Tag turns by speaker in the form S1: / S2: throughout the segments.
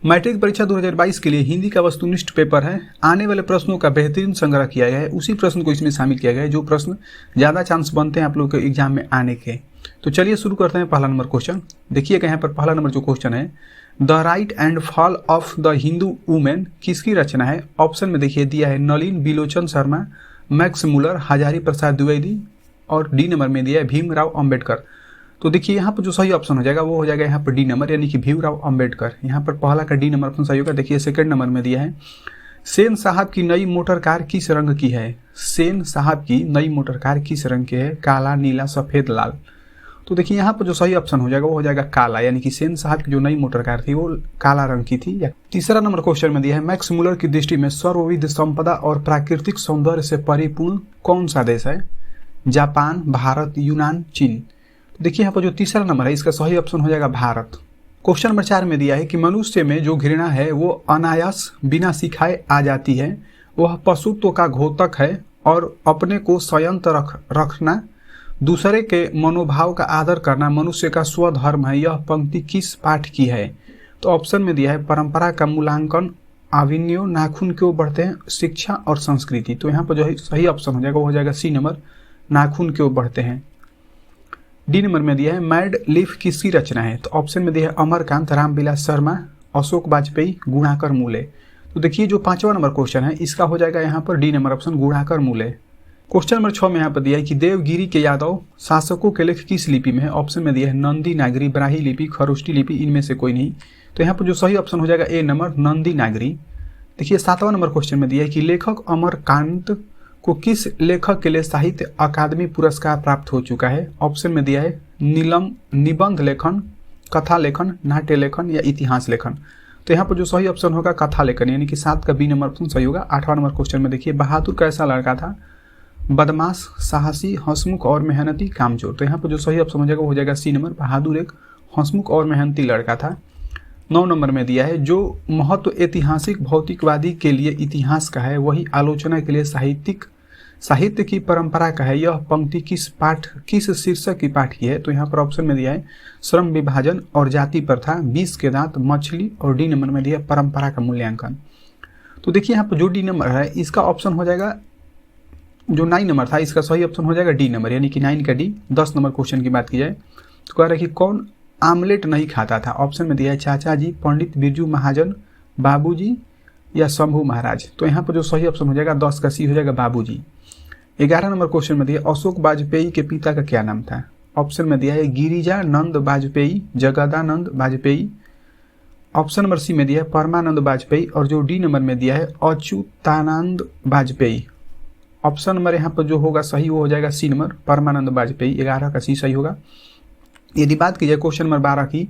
S1: Matric परीक्षा 2022 के लिए हिंदी का वस्तुनिष्ठ पेपर है। आने वाले प्रश्नों का बेहतरीन संग्रह किया गया है, उसी प्रश्न को इसमें शामिल किया गया है जो प्रश्न ज़्यादा चांस बनते हैं आप लोगों के एग्जाम में आने के। तो चलिए शुरू करते हैं पहला नंबर क्वेश्चन। देखिएगा यहाँ पर पहला नंबर जो क्वेश्चन है, the right and fall of the Hindu women किसकी रचना है? ऑप्शन में देखिए दिया है नलिन बिलोचन शर्मा, मैक्स मुलर, हजारी प्रसाद द्विवेदी, और डी नंबर में दिया है भीमराव अंबेडकर। तो देखिए यहाँ पर जो सही ऑप्शन हो जाएगा वो हो जाएगा यहाँ पर डी नंबर, यानी कि भीमराव अंबेडकर। यहाँ पर पहला का डी नंबर ऑप्शन सही होगा। देखिए सेकंड नंबर में दिया है सेन साहब की नई मोटर कार किस रंग की है? सेन साहब की नई मोटर कार किस रंग की है? काला, नीला, सफेद, लाल। तो देखिए यहाँ पर जो सही ऑप्शन हो जाएगा वो हो जाएगा काला, यानी कि सेन साहब की जो नई मोटर कार थी वो काला रंग की थी। तीसरा नंबर क्वेश्चन में दिया है मैक्स मुलर की दृष्टि में सर्वविध संपदा और प्राकृतिक सौंदर्य से परिपूर्ण कौन सा देश है? जापान, भारत, यूनान, चीन। देखिए यहाँ पर जो तीसरा नंबर है इसका सही ऑप्शन हो जाएगा भारत। क्वेश्चन नंबर 4 में दिया है कि मनुष्य में जो घृणा है वो अनायास बिना सिखाए आ जाती है, वह पशुत्व का घोतक है और अपने को संयंत्र रखना, दूसरे के मनोभाव का आदर करना मनुष्य का स्वधर्म है। यह पंक्ति किस पाठ की है? तो ऑप्शन में दिया है परंपरा का मूल्यांकन, अभिनय, नाखून क्यों बढ़ते हैं, शिक्षा और संस्कृति। तो यहाँ पर जो है सही ऑप्शन हो जाएगा वो हो जाएगा सी नंबर, नाखून क्यों बढ़ते हैं। डी नंबर में दिया है मैड लीफ किसकी रचना है? तो ऑप्शन में दिया है अमरकांत, रामविलास शर्मा, अशोक वाजपेयी, गुणाकर मूले। तो देखिए जो पांचवा नंबर क्वेश्चन है इसका हो जाएगा यहाँ पर डी नंबर ऑप्शन, गुणाकर मूले। क्वेश्चन नंबर 6 में यहाँ पर दिया है कि देवगिरी के यादव शासकों के लेख किस लिपि में है? ऑप्शन में दिया है नंदी नागरी, ब्राही लिपि, खरोष्टी लिपि, इनमें से कोई नहीं। तो यहाँ पर जो सही ऑप्शन हो जाएगा ए नंबर, नंदी नागरी। देखिए 7वां नंबर क्वेश्चन में दिया है कि लेखक अमरकांत को किस लेखक के लिए साहित्य अकादमी पुरस्कार प्राप्त हो चुका है? ऑप्शन में दिया है नीलम, निबंध लेखन, कथा लेखन, नाट्य लेखन या इतिहास लेखन। तो यहाँ पर जो सही ऑप्शन होगा कथा लेखन, यानी कि 7 का बी नंबर ऑप्शन सही होगा। 8वां नंबर क्वेश्चन में देखिए बहादुर कैसा लड़का था? बदमाश, साहसी, हंसमुख और मेहनती, कामचोर। तो यहाँ पर जो सही ऑप्शन हो जाएगा वो हो जाएगा सी नंबर, बहादुर एक हंसमुख और मेहनती लड़का था। 9 नंबर में दिया है जो महत्व ऐतिहासिक भौतिकवादी के लिए इतिहास का है वही आलोचना के लिए साहित्य की परंपरा का है। यह पंक्ति किस शीर्षक की पाठ की है? तो यहाँ पर ऑप्शन में दिया है श्रम विभाजन और जाति प्रथा, 20 के दांत, मछली, और डी नंबर में दिया है परंपरा का मूल्यांकन। तो देखिए यहाँ पर जो डी नंबर है इसका ऑप्शन हो जाएगा, जो 9 नंबर था इसका सही ऑप्शन हो जाएगा डी नंबर, यानी कि 9 का डी। 10 नंबर क्वेश्चन की बात की जाए तो कह रहा है कि कौन आमलेट नहीं खाता था? ऑप्शन में दिया है चाचा जी, पंडित बिरजू महाजन, बाबूजी या शंभू महाराज। तो यहाँ पर जो सही ऑप्शन हो जाएगा 10 का सी हो जाएगा बाबूजी। 11 नंबर क्वेश्चन में दिया अशोक वाजपेयी के पिता का क्या नाम था? ऑप्शन में दिया है Girijanand Vajpayee, Jagdanand Vajpayee. Option number C में दिया है परमानंद वाजपेयी, और जो डी नंबर में दिया है अच्युतानंद वाजपेयी। ऑप्शन नंबर यहाँ पर जो होगा सही वो हो जाएगा सी नंबर, परमानंद वाजपेयी। 11 का सी सही होगा। यदि बात की जाए क्वेश्चन नंबर 12 की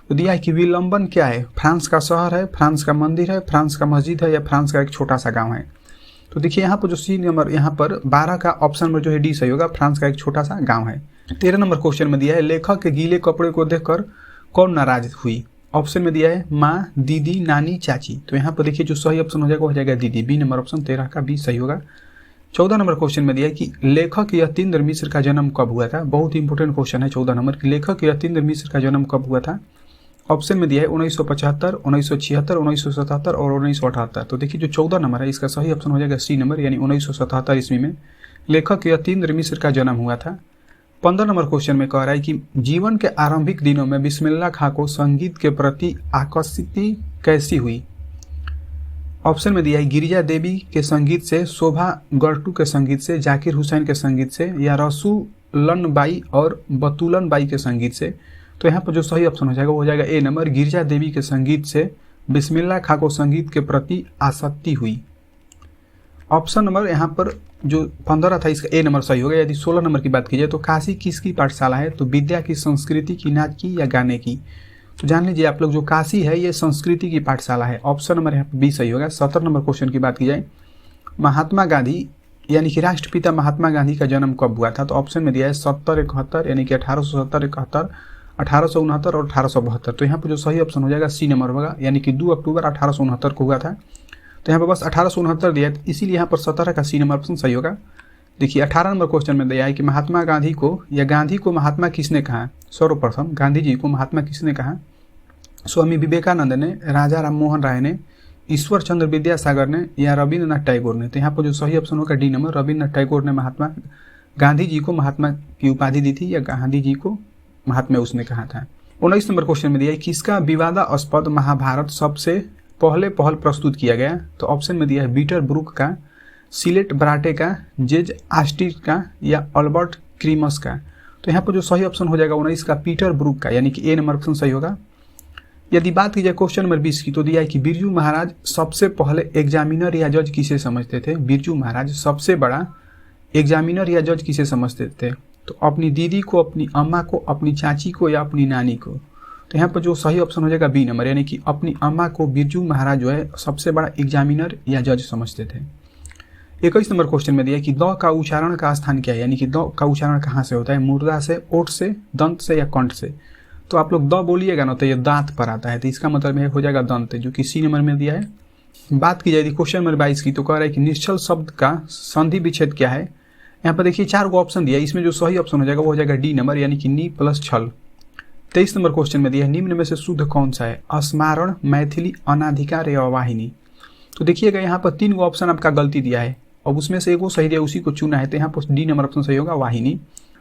S1: तो दिया है कि विलंबन क्या है? फ्रांस का शहर है, फ्रांस का मंदिर है, फ्रांस का मस्जिद है या फ्रांस का एक छोटा सा गांव है? तो देखिए यहाँ पर जो सी नंबर यहाँ पर 12 का ऑप्शन नंबर जो है डी सही होगा, फ्रांस का एक छोटा सा गांव है। 13 नंबर क्वेश्चन में दिया है लेखक के गीले कपड़े को देखकर कौन नाराज हुई? ऑप्शन में दिया है माँ, दीदी, नानी, चाची। तो यहाँ पर देखिए जो सही ऑप्शन हो जाएगा वो हो जाएगा दीदी, बी नंबर ऑप्शन 13 का बी सही होगा। 14 नंबर क्वेश्चन में दिया है कि लेखक यतीन्द्र मिश्र का जन्म कब हुआ था? बहुत इंपॉर्टेंट क्वेश्चन है 14 नंबर की, लेखक यतीन्द्र मिश्र का जन्म कब हुआ था? ऑप्शन में दिया है 1975, 1976, 1977 और 1978। तो देखिए जो 14 नंबर है इसका सही ऑप्शन हो जाएगा सी नंबर, यानी 1977 ईस्वी में लेखक यतीन्द्र मिश्र का जन्म हुआ था। 15 नंबर क्वेश्चन में कह रहा है कि जीवन के आरंभिक दिनों में बिस्मिल्लाह खां को संगीत के प्रति आकर्षिति कैसी हुई? ऑप्शन में दिया है गिरिजा देवी के संगीत से, शोभा गर्टू के संगीत से, जाकिर हुसैन के संगीत से या रसूलन बाई और बतूलन बाई के संगीत से। तो यहाँ पर जो सही ऑप्शन हो जाएगा वो हो जाएगा ए नंबर, गिरिजा देवी के संगीत से बिस्मिल्लाह खां को संगीत के प्रति आसक्ति हुई। ऑप्शन नंबर यहाँ पर जो 15 था इसका ए नंबर सही होगा। यदि 16 नंबर की बात की जाए तो काशी किसकी पाठशाला है? तो विद्या की, संस्कृति की, नाच की या गाने की? तो जान लीजिए आप लोग जो काशी है ये संस्कृति की पाठशाला है। ऑप्शन नंबर यहाँ पर बी सही होगा। 17 नंबर क्वेश्चन की बात की जाए महात्मा गांधी यानी कि राष्ट्रपिता महात्मा गांधी का जन्म कब हुआ था? तो ऑप्शन में दिया है 70-71 यानी कि 1870-71, 1869 और 1872। तो यहाँ पर जो सही ऑप्शन हो जाएगा सी नंबर होगा, यानी कि 2 अक्टूबर 1869 को हुआ था। तो यहाँ पर बस 1869 दिया है, इसीलिए यहाँ पर 17 का सी नंबर ऑप्शन सही होगा। देखिए 18 नंबर क्वेश्चन में दिया है कि महात्मा गांधी को महात्मा किसने कहा? सर्वप्रथम गांधी जी को महात्मा किसने कहा? स्वामी विवेकानंद ने, राजा राम मोहन राय ने, ईश्वर चंद्र विद्यासागर ने या रविन्द्रनाथ टैगोर ने? तो यहाँ पर जो सही ऑप्शन होगा डी नंबर, रविन्द्रनाथ टैगोर ने महात्मा गांधी जी को महात्मा की उपाधि दी थी, या गांधी जी को महात्मा उसने कहा था। 19 नंबर क्वेश्चन में दिया है किसका विवादास्पद महाभारत सबसे पहल प्रस्तुत किया गया? तो ऑप्शन में दिया है बीटर ब्रुक का, सिलेट ब्राटे का, जेज आस्टिर का या अल्बर्ट क्रीमस का? तो यहाँ पर जो सही ऑप्शन हो जाएगा 19 का पीटर ब्रुक का, यानी कि ए नंबर ऑप्शन सही होगा। यदि बात की जाए क्वेश्चन नंबर 20 की, तो दिया है कि बिरजू महाराज सबसे पहले एग्जामिनर या जज किसे समझते थे? बिरजू महाराज सबसे बड़ा एग्जामिनर या जज किसे समझते थे? तो अपनी दीदी को, अपनी अम्मा को, अपनी चाची को या अपनी नानी को? तो यहाँ पर जो सही ऑप्शन हो जाएगा बी नंबर, यानी कि अपनी अम्मा को बिरजू महाराज जो है सबसे बड़ा एग्जामिनर या जज समझते थे। 21 नंबर क्वेश्चन में दिया है कि द का उच्चारण का स्थान क्या है? यानी कि द का उच्चारण कहाँ से होता है? मुर्दा से, ओठ से, दंत से या कंठ से? तो आप लोग द बोलिएगा ना तो ये दांत पर आता है, तो इसका मतलब है हो जाएगा दंत, जो कि सी नंबर में दिया है। बात की जाए क्वेश्चन नंबर 22 की, तो कह रहा है कि निश्चल शब्द का संधि विच्छेद क्या है? यहाँ पर देखिए 4 को ऑप्शन दिया है, इसमें जो सही ऑप्शन हो जाएगा वो हो जाएगा डी नंबर, यानी कि नी प्लस छल। 23 नंबर क्वेश्चन में दिया है निम्न में से शुद्ध कौन सा है? स्मारण, मैथिली, अनाधिकार या वाहिनी? तो देखिएगा यहाँ पर 3 को ऑप्शन आपका गलती दिया है, अब उसमें से एक वो सही दिया, उसी को चुना है, तो यहाँ पर डी नंबर ऑप्शन सही होगा, वाहिनी।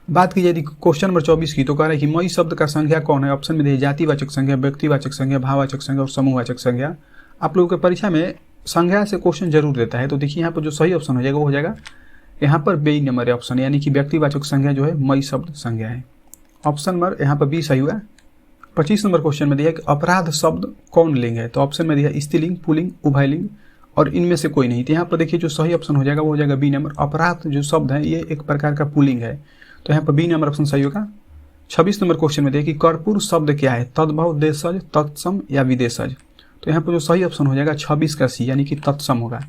S1: बात की जाए क्वेश्चन नंबर 24 की, तो कह रहा है कि मई शब्द का संज्ञा कौन है? ऑप्शन में दिए जातिवाचक संज्ञा, व्यक्तिवाचक संज्ञा, भाववाचक संज्ञा और समूहवाचक संज्ञा। आप लोगों के परीक्षा में संज्ञा से क्वेश्चन जरूर देता है, तो देखिए यहाँ पर जो सही ऑप्शन हो जाएगा वो हो जाएगा यहाँ पर बी नंबर ऑप्शन, यानी कि व्यक्तिवाचक संज्ञा जो है मई शब्द संज्ञा है। ऑप्शन नंबर यहाँ पर बी सही हुआ। 25 नंबर क्वेश्चन में दिया कि अपराध शब्द कौन लिंग है? तो ऑप्शन में दिया स्त्रीलिंग, पुल्लिंग, उभयलिंग और इनमें से कोई नहीं। तो यहाँ पर देखिए जो सही ऑप्शन हो जाएगा वो हो जाएगा बी नंबर, अपराध जो शब्द है ये एक प्रकार का पुल्लिंग है, तो यहाँ पर बी नंबर ऑप्शन सही होगा। 26 नंबर क्वेश्चन में देखिए कर्पूर शब्द क्या है? तद्भव, देशज, तत्सम या विदेशज? तो यहाँ पर जो सही ऑप्शन हो जाएगा 26 का सी, यानी कि तत्सम होगा।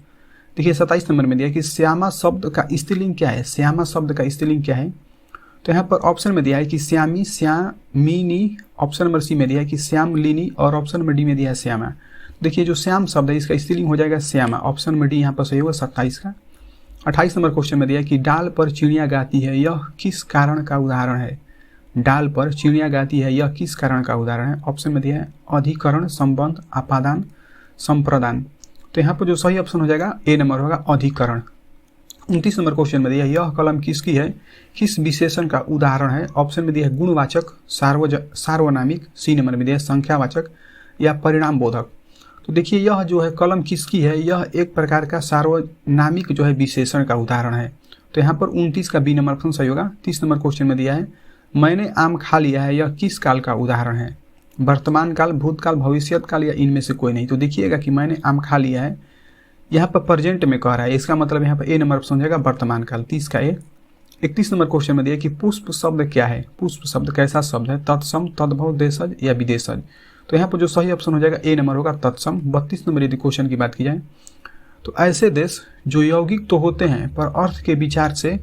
S1: देखिए 27 नंबर में दिया कि श्यामा शब्द का स्त्रीलिंग क्या है? श्यामा शब्द का स्त्रीलिंग क्या है? तो यहाँ पर ऑप्शन में दिया है कि श्यामी, श्यामिनी, ऑप्शन नंबर सी में दिया है कि श्यामलिनी और ऑप्शन नंबर डी में दिया है श्यामा। देखिए जो श्याम शब्द है इसका स्त्रीलिंग हो जाएगा श्यामा, ऑप्शन नंबर डी यहाँ पर सही होगा 27 का। 28 नंबर क्वेश्चन में दिया है कि डाल पर चिड़िया गाती है यह किस कारण का उदाहरण है? डाल पर चिड़िया गाती है यह किस कारण का उदाहरण है? ऑप्शन में दिया है अधिकरण, संबंध, आपादान, संप्रदान। तो यहाँ पर जो सही ऑप्शन हो जाएगा ए नंबर होगा, अधिकरण। 29 नंबर क्वेश्चन में दिया यह कलम किसकी है? किस विशेषण का उदाहरण है? ऑप्शन में दिया है गुणवाचक, सार्वनामिक, सी नंबर में दिया है संख्यावाचक या परिणाम बोधक। तो देखिए यह जो है कलम किसकी है? यह एक प्रकार का सार्वनामिक जो है विशेषण का उदाहरण है, तो यहाँ पर 29 का बी नंबर ऑप्शन सही होगा। 30 नंबर क्वेश्चन में दिया है मैंने आम खा लिया है यह किस काल का उदाहरण है? वर्तमान काल, भूतकाल, भविष्यत काल या इनमें से कोई नहीं? तो देखिएगा कि मैंने आम खा लिया है यहाँ पर प्रेजेंट में कह रहा है, इसका मतलब यहाँ पर ए नंबर ऑप्शन जाएगा वर्तमान काल, 30 का ए। 31 नंबर क्वेश्चन में दिया कि पुष्प शब्द क्या है? पुष्प शब्द कैसा शब्द है? तत्सम, तद्भव, देशज या विदेशज? तो यहाँ पर जो सही ऑप्शन हो जाएगा ए नंबर होगा तत्सम। 32 नंबर यदि क्वेश्चन की बात की जाए तो ऐसे देश जो यौगिक तो होते हैं पर अर्थ के विचार से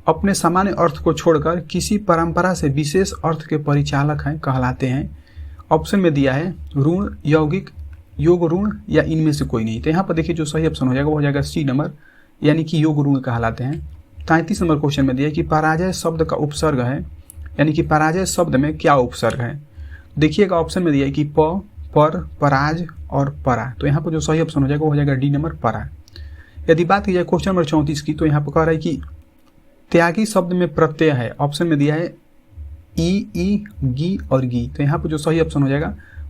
S1: अपने सामान्य अर्थ को छोड़कर किसी परंपरा से विशेष अर्थ के परिचालक हैं कहलाते हैं। ऑप्शन में दिया है ऋण, यौगिक, योग ऋण या इनमें से कोई नहीं। तो यहाँ पर देखिए जो सही ऑप्शन हो जाएगा वो हो जाएगा सी नंबर, यानी कि योग ऋण कहलाते हैं। 33 नंबर क्वेश्चन में दिया है कि पराजय शब्द का उपसर्ग है, यानी कि पराजय शब्द में क्या उपसर्ग है? देखिएगा ऑप्शन में दिया है कि प, पर, पराज और परा। तो यहाँ पर जो सही ऑप्शन हो जाएगा वो हो जाएगा डी नंबर, परा। यदि बात की जाए क्वेश्चन नंबर 34 की, तो यहाँ पर कह रहा है कि त्यागी शब्द में प्रत्यय है। ऑप्शन में दिया है ई, गी और गी। तो यहाँ पर जो सही ऑप्शन हो जाएगा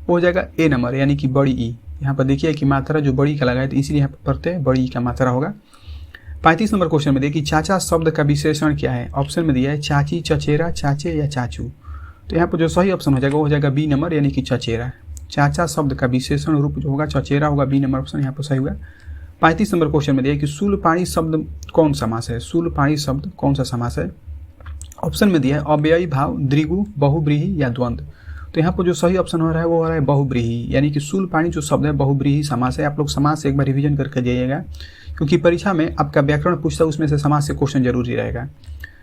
S1: वो हो जाएगा ए नंबर, यानी कि बड़ी ई। यहाँ पर देखिए कि मात्रा जो बड़ी का लगा है तो इसलिए यहाँ पर प्रत्यय बड़ी ई का मात्रा होगा। 35 नंबर क्वेश्चन में देखिए चाचा शब्द का विशेषण क्या है? ऑप्शन में दिया है चाची, चचेरा, चाचे या चाचू। तो यहाँ पर जो सही ऑप्शन हो जाएगा वो हो जाएगा बी नंबर, यानी कि चचेरा। चाचा शब्द का विशेषण रूप जो होगा चचेरा होगा, बी नंबर ऑप्शन यहाँ पर सही हुआ। 35 नंबर क्वेश्चन में दिया कि शूलपाणी शब्द कौन समास है? शूलपाणी शब्द कौन सा समास है? ऑप्शन में दिया है अव्ययी भाव, द्विगु, बहुब्रीहि या द्वंद्व। तो यहाँ पर जो सही ऑप्शन हो रहा है वो हो रहा है बहुब्रीहि, यानी कि शूलपाणी जो शब्द है बहुब्रीहि समास है। आप लोग समास से एक बार रिवीजन करके जाइएगा, क्योंकि परीक्षा में आपका व्याकरण पूछता है उसमें से समास से क्वेश्चन जरूरी रहेगा।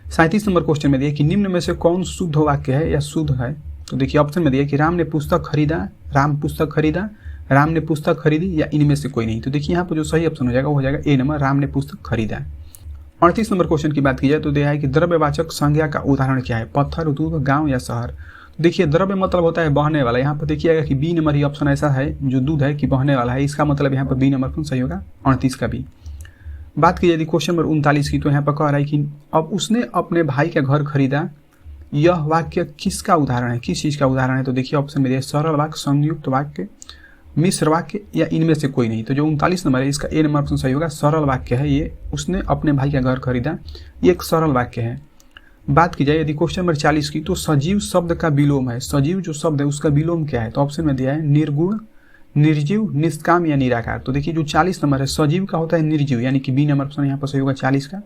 S1: 37 नंबर क्वेश्चन में दिया कि निम्न में से कौन शुद्ध वाक्य है या शुद्ध है? तो देखिए ऑप्शन में दिया कि राम ने पुस्तक खरीदा, राम पुस्तक खरीदा, राम ने पुस्तक खरीदी या इनमें से कोई नहीं। तो देखिए यहाँ पर जो सही ऑप्शन हो जाएगा वो हो जाएगा ए नंबर, राम ने पुस्तक खरीदा। 38 नंबर क्वेश्चन की बात की जाए तो दिया है कि द्रव्यवाचक संज्ञा का उदाहरण क्या है? पत्थर, दूध, गांव या शहर। देखिए द्रव्य मतलब होता है बहने वाला, यहाँ पर देखिएगा कि बी नंबर ही ऑप्शन ऐसा है जो दूध है कि बहने वाला है, इसका मतलब यहाँ पर बी नंबर कौन सही होगा, 38 का बी। बात की यदि क्वेश्चन नंबर 39 की, तो यहाँ पर कह रहा है कि अब उसने अपने भाई का घर खरीदा, यह वाक्य किसका उदाहरण है, किस चीज़ का उदाहरण है। तो देखिए ऑप्शन में दिया सरल वाक्य, संयुक्त वाक्य, मिश्र वाक्य या इनमें से कोई नहीं। तो जो 39 नंबर है इसका ए नंबर ऑप्शन सही होगा, सरल वाक्य है ये, उसने अपने भाई का घर खरीदा, ये एक सरल वाक्य है। बात की जाए यदि क्वेश्चन नंबर 40 की, तो सजीव शब्द का विलोम है, सजीव जो शब्द है उसका विलोम क्या है। तो ऑप्शन में दिया है निर्गुण, निर्जीव, निष्काम या निराकार। तो देखिए जो 40 नंबर है सजीव का होता है निर्जीव, यानी कि बी नंबर ऑप्शन यहाँ पर सही होगा 40 का।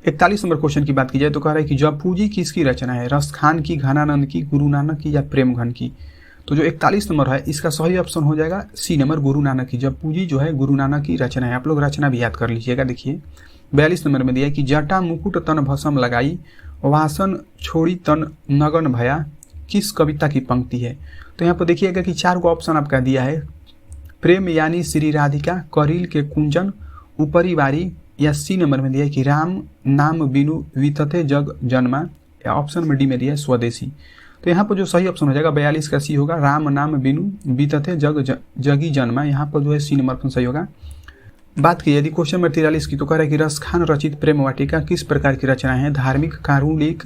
S1: 41 नंबर क्वेश्चन की बात की जाए तो कह रहा है कि जपूजी किसकी रचना है, रसखान की, घनानंद की, गुरु नानक की या प्रेमघन की। तो जो 41 नंबर है इसका सही ऑप्शन हो जाएगा सी नंबर, गुरु नानक की। जपूजी जो है गुरु नानक की रचना है, आप लोग रचना भी याद कर लीजिएगा। देखिए 42 नंबर में दिया है कि जटा मुकुट तन भसम लगाई, वासन छोड़ी तन नगन भया, किस कविता की पंक्ति है। तो यहाँ पर देखिएगा कि 4 को ऑप्शन आपका दिया है, प्रेम यानी श्री राधिका, करील के कुंजन, ऊपरी बारी, या सी नंबर में दिया है कि राम नाम बिनु वितथे जग जन्मा, या ऑप्शन में डी में दिया है स्वदेशी। तो यहाँ पर जो सही ऑप्शन हो जाएगा 42 का सी होगा, राम नाम बिनु वितथे जगी जन्मा, यहाँ पर जो है सी नंबर ऑप्शन सही होगा। बात की यदि क्वेश्चन नंबर 43 की, तो कह रहा है कि रसखान रचित प्रेम वाटिका किस प्रकार की रचना है, धार्मिक, कारुणिक,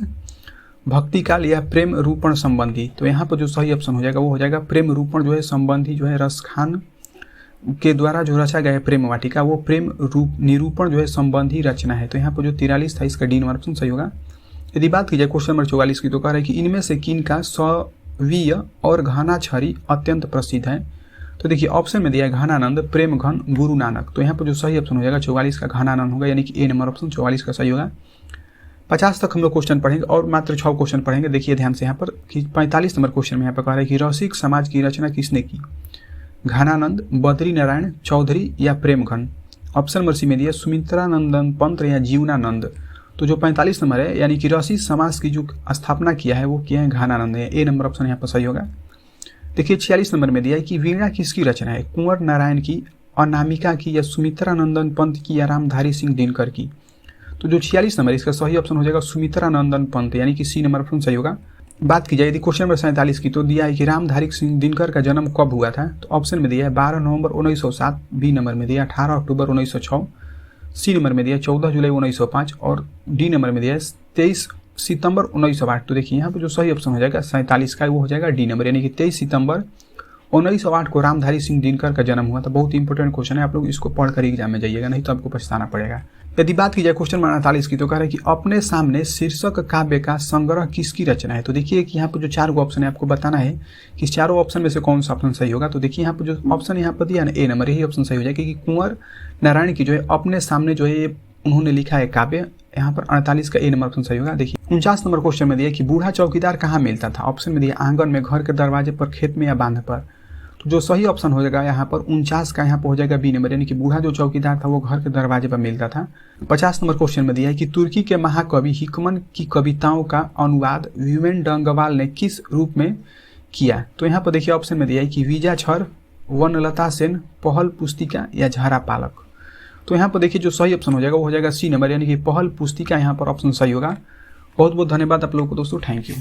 S1: भक्ति काल या प्रेम रूपण संबंधी। तो यहाँ पर जो सही ऑप्शन हो जाएगा वो हो जाएगा प्रेम रूपण जो है संबंधी, जो है रसखान के द्वारा जो रचा गया है प्रेम वाटिका, वो प्रेम रूप निरूपण जो है संबंधी रचना है। तो यहाँ पर जो 43 था इसका डी नंबर ऑप्शन सही होगा। यदि बात की जाए क्वेश्चन नंबर 44 की, तो कह रहा है कि इनमें से किन का सवीय और घना छरी अत्यंत प्रसिद्ध है। तो देखिए ऑप्शन में दिया है घनानंद, प्रेम घन, गुरु नानक। तो यहाँ पर जो सही ऑप्शन हो जाएगा 44 का घनानंद होगा, यानी कि ए नंबर ऑप्शन 44 का सही होगा। 50 तक हम लोग क्वेश्चन पढ़ेंगे और मात्र 6 क्वेश्चन पढ़ेंगे। देखिए ध्यान से यहाँ पर कि 45 नंबर क्वेश्चन में यहाँ पर कह रहा है कि रसिक समाज की रचना किसने की, घनानंद, बद्री नारायण चौधरी या प्रेमघन। ऑप्शन नंबर सी में दिया सुमित्रानंदन पंत या जीवनानंद। तो जो 45 नंबर है यानी कि रसिक समाज की जो स्थापना किया है वो किया है घनानंद है, ए नंबर ऑप्शन यहाँ पर सही होगा। देखिए 46 नंबर में दिया है कि वीणा किसकी रचना है, कुंवर नारायण की, अनामिका की, या सुमित्रानंदन पंत की, या रामधारी सिंह दिनकर की। तो जो 46 नंबर इसका सही ऑप्शन हो जाएगा सुमित्रानंदन पंत, यानी कि सी नंबर ऑप्शन सही होगा। बात की जाए यदि क्वेश्चन नंबर 47 की, तो दिया है कि रामधारी सिंह दिनकर का जन्म कब हुआ था। तो ऑप्शन में दिया है 12 नवंबर 1907, बी नंबर में दिया 18 अक्टूबर 1906, सी नंबर में दिया 14 जुलाई 1905 और डी नंबर में दिया है 23 सितंबर 1908। तो देखिए यहाँ पर जो सही ऑप्शन हो जाएगा 47 का वो हो जाएगा डी नंबर, यानी कि 23 सितंबर 1908 को रामधारी सिंह दिनकर का जन्म हुआ था। बहुत इंपॉर्टेंट क्वेश्चन है, आप लोग इसको पढ़कर एग्जाम में जाइएगा, नहीं तो आपको पछताना पड़ेगा। यदि बात की जाए क्वेश्चन नंबर 48 की, तो कह रहा है कि अपने सामने शीर्षक काव्य का संग्रह किसकी रचना है। तो देखिए कि यहाँ पर जो 4 ऑप्शन है आपको बताना है कि चारों ऑप्शन में से कौन सा ऑप्शन सही होगा। तो देखिए यहाँ पर जो ऑप्शन यहाँ पर दिया ना ए नंबर, यही ऑप्शन सही हो जाएगा, क्योंकि कुंवर नारायण की जो है अपने सामने जो है उन्होंने लिखा है काव्य, यहाँ पर 48 का ए नंबर ऑप्शन सही होगा। देखिए 49 नंबर क्वेश्चन में दिया कि बूढ़ा चौकीदार कहाँ मिलता था। ऑप्शन में दिया आंगन में, घर के दरवाजे पर, खेत में या बांध पर। तो जो सही ऑप्शन हो जाएगा यहाँ पर 49 का यहाँ पर हो जाएगा बी नंबर, यानी कि बूढ़ा जो चौकीदार था वो घर के दरवाजे पर मिलता था। 50 नंबर क्वेश्चन में दिया है कि तुर्की के महाकवि हिकमन की कविताओं का अनुवाद ह्यूमेन डंगवाल ने किस रूप में किया। तो यहाँ पर देखिए ऑप्शन में दिया है कि वीजा छर, वनलता सेन, पहल पुस्तिका या झारा पालक। तो यहाँ पर देखिए जो सही ऑप्शन हो जाएगा वो हो जाएगा सी नंबर, यानी कि पहल पुस्तिका यहाँ पर ऑप्शन सही होगा। बहुत बहुत धन्यवाद आप लोगों को दोस्तों, थैंक यू।